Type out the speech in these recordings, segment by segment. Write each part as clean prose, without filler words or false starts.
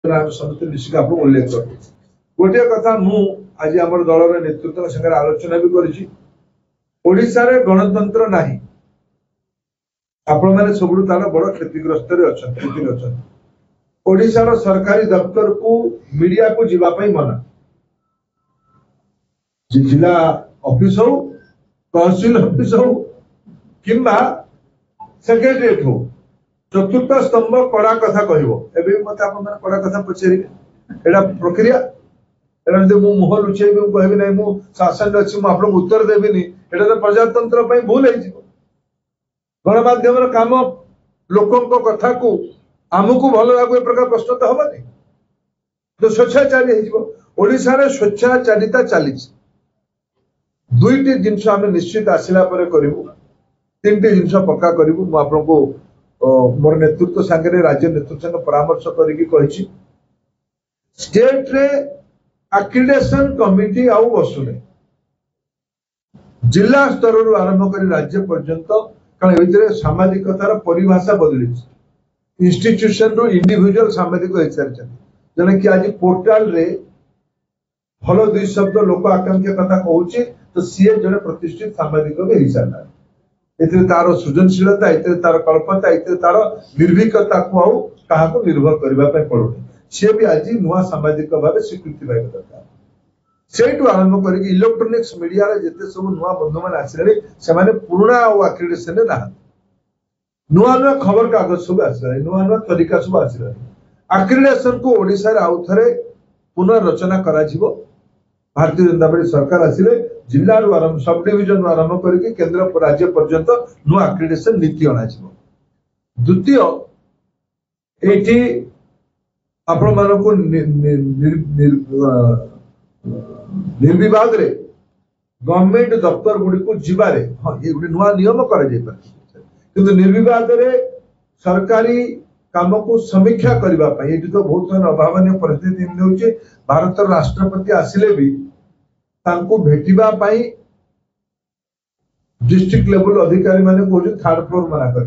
समस्त निश्चित आपको उल्लेख कर गोटे कथा मु आज आम दलर नेतृत्व संगे आलोचना भी करी गणतंत्र नहीं आपण मैंने सब तार बड़ क्षतिग्रस्त अच्छा ओडिशार सरकारी दफ्तर को मीडिया को जीवाई मना जिला ऑफिस हो तहसील ऑफिस हो किंबा सेक्रेटरीएट हो चतुर्थ स्तंभ कड़ा कथा कह मत कड़ा कथा पचारे एटा प्रक्रिया मुह लुचे कहबी ना मु शासन अच्छी मुझे उत्तर देवी एटा तो प्रजातंत्र भूल गणमाध्यम काम लोकों कथा को आमको भल लागू प्रकार प्रश्न तो हम तो स्वेच्छाचारी ओडिशा रे स्वेच्छाचारिता चली दुईटी जिनस आम निश्चित आसला करूँ तीन टी जिनस पक्का करूँ मुझे मोर नेतृत्व सांगे राज्य नेतृत्व संगे परामर्श करी स्टेट रे एक्रिडेशन कमिटी आउ बसुने जिला स्तर रु आरंभ कर राज्य पर्यंत कारण ये सामाजिकतार परिभाषा बदली इंस्टीट्यूशन रु इंडिविजुअल सामाजिक हो सारी जने कि आज पोर्टाल रे भल दुई शब्द लोक आकांक्षा कथा कहूँ तो सी जड़े प्रतिष्ठित सामाजिक भी हो सारा एते तार सृजनशीलता एते तार कल्पना एते तार निर्भीकता को आउ कहा निर्भर करने पड़ुनी सी भी आज नुआ सामाजिक भाव स्वीकृति पाइबा दरकार से आरंभ कर इलेक्ट्रोनिक्स मीडिया रे जिते सब नुआ बंधु मैंने आसले से पुराणा आक्रिडेशन ना नुआ नुआ खबर कागज सब आसला नुआ नुआ तरीका सब आसला आक्रिडेशन को ओडिशा रे आउ थरे पुनर्रचना करा जिवो भारतीय जनता पार्टी सरकार आसिले जिला आरंभ सब डिविजन आरंभ करके केंद्र राज्य पर्यंत नुआ आक्रिडेशन नीति अना द्वितीय एटी आपण मानको निर्विवाद रे गवर्नमेंट दफ्तर गुडी को जिबारे हां ये गुडी नुआ नियम करा जाय पर किंतु निर्विवाद रे सरकारी काम को समीक्षा करबा पई एटी तो बहुत अभावनीय परिस्थिति होउचे भारत राष्ट्रपति आसिले भी तांको भेटिबा पई डिस्ट्रिक्ट लेवल अधिकारी माने कहू थर्ड फ्लोर मना कर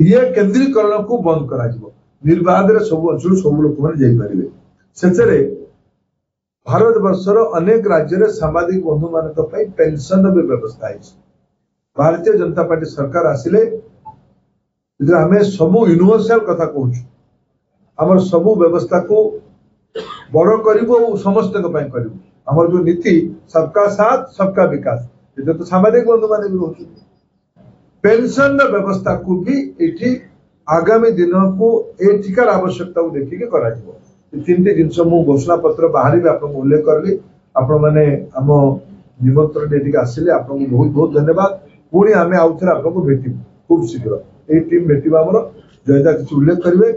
ये केंद्रीकरण को बंद करा जिवो निर्वाद रे सब अंचल सब लोक माने जाई परिबे सेचरे भारत वर्षर अनेक राज्य रे सामाजिक बंधु मानक पई पेंशन भी व्यवस्था है भारतीय जनता पार्टी सरकार आसिले आमे सबू यूनिवर्सल कथा कहूँ आम सबू व्यवस्था को बड़ करूँ समस्त आम जो नीति सबका साथ सबका विकास ये तो सामाजिक बंधु मान भी रोच पेंशन व्यवस्था को भी ये आगामी दिन को एठिकार आवश्यकता को देखिए करा तीन टी जिनस मु घोषणा पत्र बाहर भी आपको उल्लेख करली आपण मैंने आम निमंत्रण आसिले आपको बहुत बहुत धन्यवाद पुणी आम आउ थे आपको भेटू खूब शीघ्र ये टीम भेटा आमर जयदा किसी उल्लेख करेंगे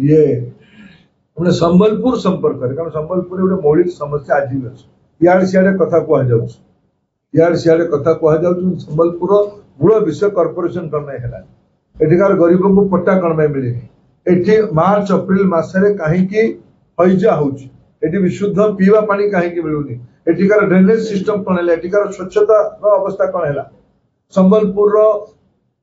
ये हमने संबलपुर संपर्क कारण संबलपुर गोटे मौलिक समस्या आज भी अच्छे इे सियाड़े कथा कहुए सियाड़े कथा कहुए संबलपुर मूल विषय कॉर्पोरेशन कौन है एठिकार गरीब को पट्टा कौन मिले एठी मार्च अप्रैल मसरे कहीं हैजा होती विशुद्ध पीवा पानी कहीं मिलूनी एठिकार ड्रेनेज सिस्टम कौन है एठिकार स्वच्छता अवस्था कौन है संबलपुर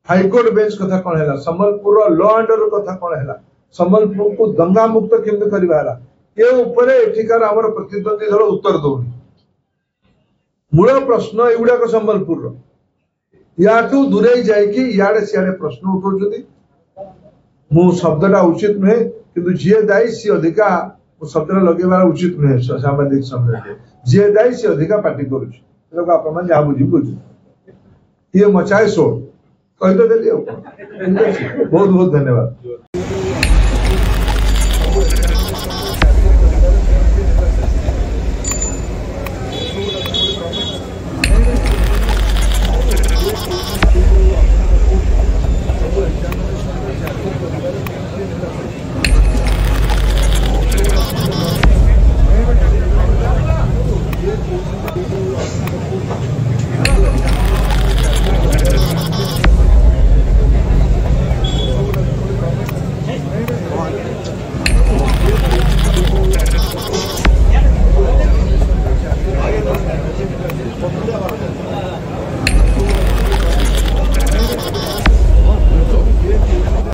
हाईकोर्ट बेंच कथा कौन है संबलपुर लॉ एंड ऑर्डर कथा कौन है संबलपुर को दंगा मुक्त केमती करवा ये उपरे एठिकार आमर प्रतिद्वंदी दल उत्तर दौनी मूल प्रश्न एगुड़ाक संबलपुर याठू दूरे जाइए इे सियाड़े प्रश्न उठाउछथि मु शब्दटा उचित नुहे किंतु जी दायी सी अधिका शब्द लगे उचित नुहे सामाजिक समय जी दायी सी अधिका पार्टी करुँ बुझ ये मचाए शो कही तो देली बहुत बहुत धन्यवाद।